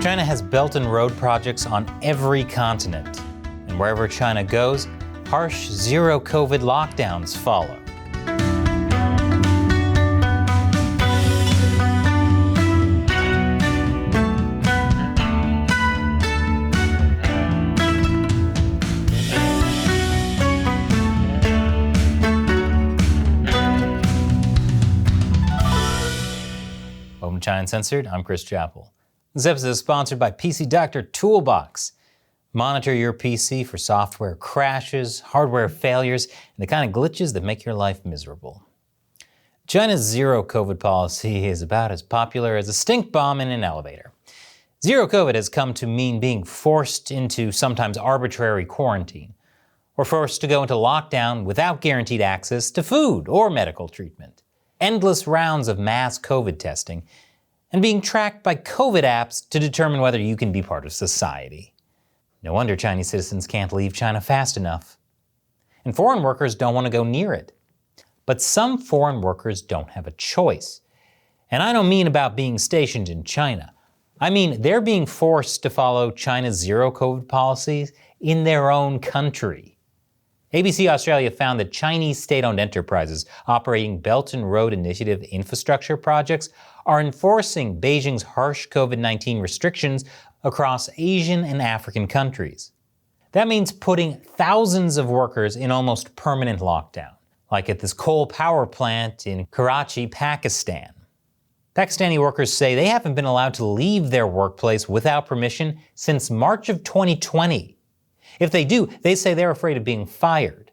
China has Belt and Road projects on every continent. And wherever China goes, harsh zero-COVID lockdowns follow. Welcome to China Uncensored. I'm Chris Chappell. This episode is sponsored by PC Doctor Toolbox. Monitor your PC for software crashes, hardware failures, and the kind of glitches that make your life miserable. China's zero COVID policy is about as popular as a stink bomb in an elevator. Zero COVID has come to mean being forced into sometimes arbitrary quarantine, or forced to go into lockdown without guaranteed access to food or medical treatment, endless rounds of mass COVID testing, and being tracked by COVID apps to determine whether you can be part of society. No wonder Chinese citizens can't leave China fast enough. And foreign workers don't want to go near it. But some foreign workers don't have a choice. And I don't mean about being stationed in China. I mean they're being forced to follow China's zero COVID policies in their own country. ABC Australia found that Chinese state-owned enterprises operating Belt and Road Initiative infrastructure projects are enforcing Beijing's harsh COVID-19 restrictions across Asian and African countries. That means putting thousands of workers in almost permanent lockdown, like at this coal power plant in Karachi, Pakistan. Pakistani workers say they haven't been allowed to leave their workplace without permission since March of 2020. If they do, they say they're afraid of being fired.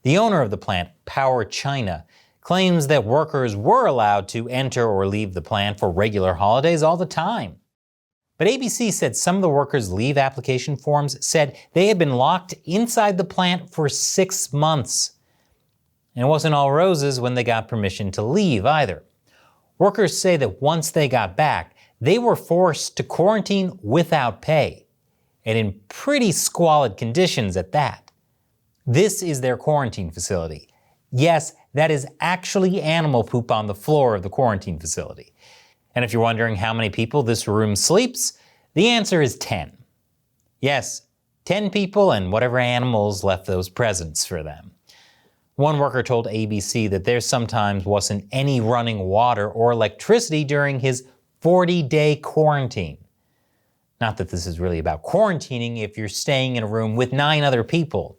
The owner of the plant, Power China, claims that workers were allowed to enter or leave the plant for regular holidays all the time. But ABC said some of the workers' leave application forms said they had been locked inside the plant for 6 months. And it wasn't all roses when they got permission to leave either. Workers say that once they got back, they were forced to quarantine without pay, and in pretty squalid conditions at that. This is their quarantine facility. Yes, that is actually animal poop on the floor of the quarantine facility. And if you're wondering how many people this room sleeps, the answer is 10. Yes, 10 people and whatever animals left those presents for them. One worker told ABC that there sometimes wasn't any running water or electricity during his 40-day quarantine. Not that this is really about quarantining if you're staying in a room with 9 other people.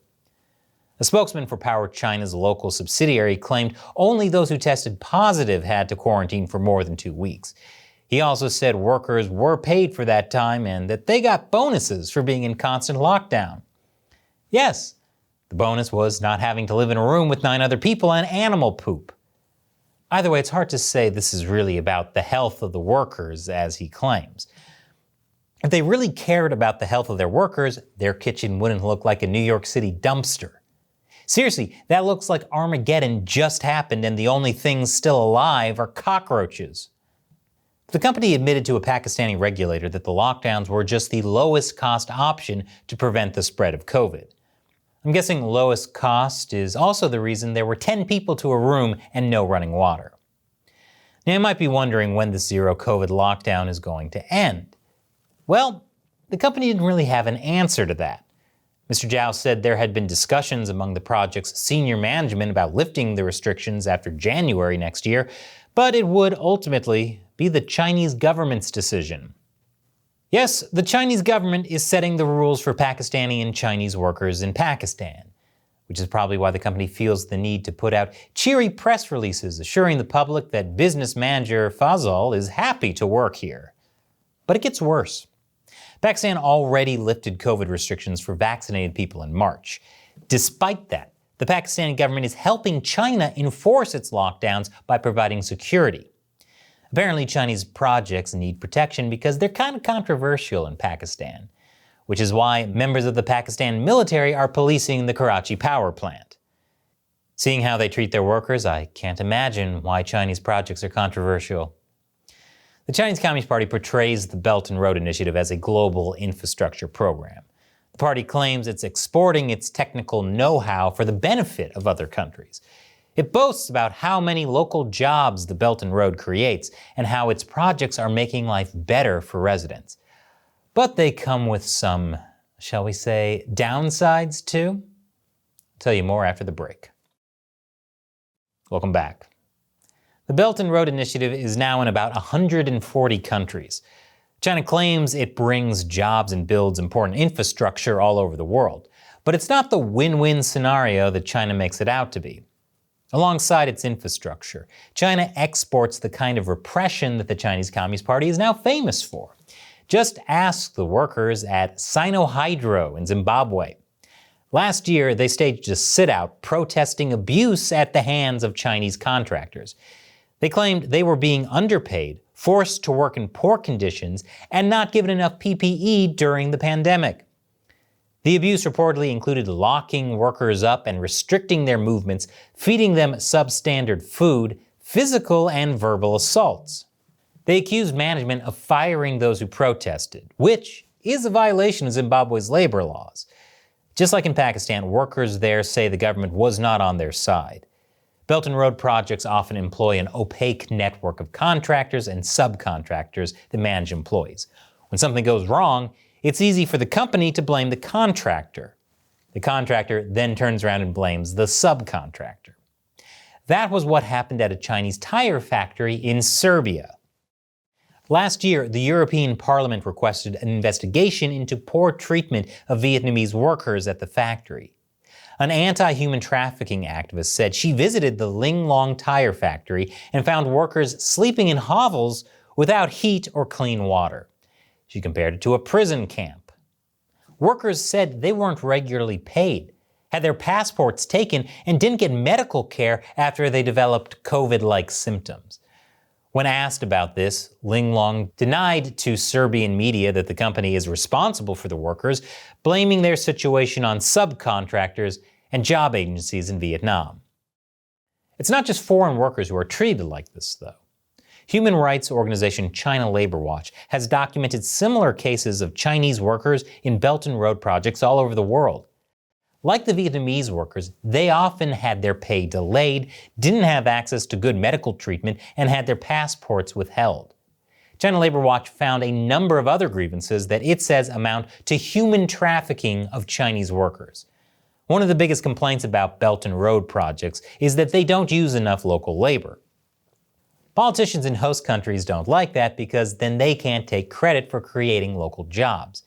A spokesman for Power China's local subsidiary claimed only those who tested positive had to quarantine for more than 2 weeks. He also said workers were paid for that time and that they got bonuses for being in constant lockdown. Yes, the bonus was not having to live in a room with 9 other people and animal poop. Either way, it's hard to say this is really about the health of the workers, as he claims. If they really cared about the health of their workers, their kitchen wouldn't look like a New York City dumpster. Seriously, that looks like Armageddon just happened and the only things still alive are cockroaches. The company admitted to a Pakistani regulator that the lockdowns were just the lowest cost option to prevent the spread of COVID. I'm guessing lowest cost is also the reason there were 10 people to a room and no running water. Now you might be wondering when the zero COVID lockdown is going to end. Well, the company didn't really have an answer to that. Mr. Zhao said there had been discussions among the project's senior management about lifting the restrictions after January next year, but it would ultimately be the Chinese government's decision. Yes, the Chinese government is setting the rules for Pakistani and Chinese workers in Pakistan, which is probably why the company feels the need to put out cheery press releases assuring the public that business manager Fazal is happy to work here. But it gets worse. Pakistan already lifted COVID restrictions for vaccinated people in March. Despite that, the Pakistani government is helping China enforce its lockdowns by providing security. Apparently, Chinese projects need protection because they're kind of controversial in Pakistan, which is why members of the Pakistan military are policing the Karachi power plant. Seeing how they treat their workers, I can't imagine why Chinese projects are controversial. The Chinese Communist Party portrays the Belt and Road Initiative as a global infrastructure program. The party claims it's exporting its technical know-how for the benefit of other countries. It boasts about how many local jobs the Belt and Road creates and how its projects are making life better for residents. but they come with some, shall we say, downsides too? I'll tell you more after the break. Welcome back. The Belt and Road Initiative is now in about 140 countries. China claims it brings jobs and builds important infrastructure all over the world. But it's not the win-win scenario that China makes it out to be. Alongside its infrastructure, China exports the kind of repression that the Chinese Communist Party is now famous for. Just ask the workers at Sinohydro in Zimbabwe. Last year, they staged a sit-out protesting abuse at the hands of Chinese contractors. They claimed they were being underpaid, forced to work in poor conditions, and not given enough PPE during the pandemic. The abuse reportedly included locking workers up and restricting their movements, feeding them substandard food, physical and verbal assaults. They accused management of firing those who protested, which is a violation of Zimbabwe's labor laws. Just like in Pakistan, workers there say the government was not on their side. Belt and Road projects often employ an opaque network of contractors and subcontractors that manage employees. When something goes wrong, it's easy for the company to blame the contractor. The contractor then turns around and blames the subcontractor. That was what happened at a Chinese tire factory in Serbia. Last year, the European Parliament requested an investigation into poor treatment of Vietnamese workers at the factory. An anti-human trafficking activist said she visited the Ling Long tire factory and found workers sleeping in hovels without heat or clean water. She compared it to a prison camp. Workers said they weren't regularly paid, had their passports taken, and didn't get medical care after they developed COVID-like symptoms. When asked about this, Ling Long denied to Serbian media that the company is responsible for the workers, blaming their situation on subcontractors and job agencies in Vietnam. It's not just foreign workers who are treated like this, though. Human rights organization China Labor Watch has documented similar cases of Chinese workers in Belt and Road projects all over the world. Like the Vietnamese workers, they often had their pay delayed, didn't have access to good medical treatment, and had their passports withheld. China Labor Watch found a number of other grievances that it says amount to human trafficking of Chinese workers. One of the biggest complaints about Belt and Road projects is that they don't use enough local labor. Politicians in host countries don't like that because then they can't take credit for creating local jobs.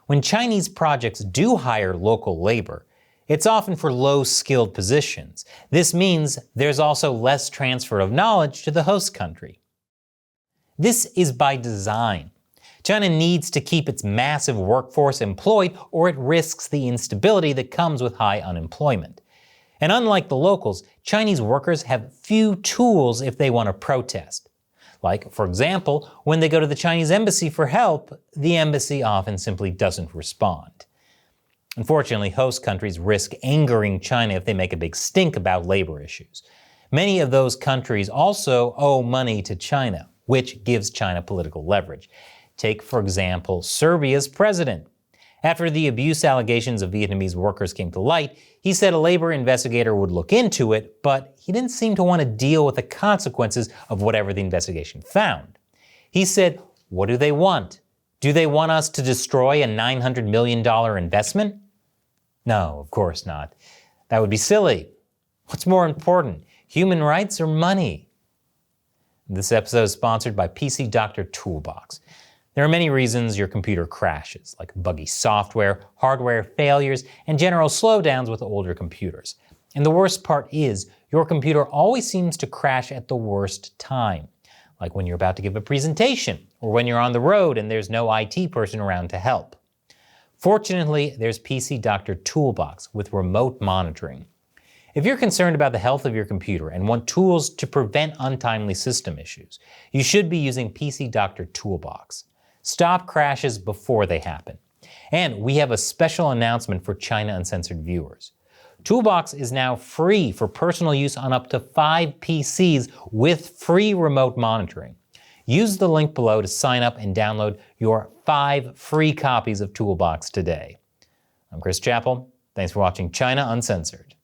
When Chinese projects do hire local labor, it's often for low-skilled positions. This means there's also less transfer of knowledge to the host country. This is by design. China needs to keep its massive workforce employed or it risks the instability that comes with high unemployment. And unlike the locals, Chinese workers have few tools if they want to protest. Like, for example, when they go to the Chinese embassy for help, the embassy often simply doesn't respond. Unfortunately, host countries risk angering China if they make a big stink about labor issues. Many of those countries also owe money to China, which gives China political leverage. Take, for example, Serbia's president. After the abuse allegations of Vietnamese workers came to light, he said a labor investigator would look into it, but he didn't seem to want to deal with the consequences of whatever the investigation found. He said, "What do they want? Do they want us to destroy a $900 million investment? No, of course not. That would be silly. What's more important, human rights or money?" This episode is sponsored by PC Doctor Toolbox. There are many reasons your computer crashes, like buggy software, hardware failures, and general slowdowns with older computers. And the worst part is, your computer always seems to crash at the worst time, like when you're about to give a presentation, or when you're on the road and there's no IT person around to help. Fortunately, there's PC Doctor Toolbox with remote monitoring. If you're concerned about the health of your computer and want tools to prevent untimely system issues, you should be using PC Doctor Toolbox. Stop crashes before they happen. And we have a special announcement for China Uncensored viewers. Toolbox is now free for personal use on up to 5 PCs with free remote monitoring. Use the link below to sign up and download your 5 free copies of Toolbox today. I'm Chris Chappell. Thanks for watching China Uncensored.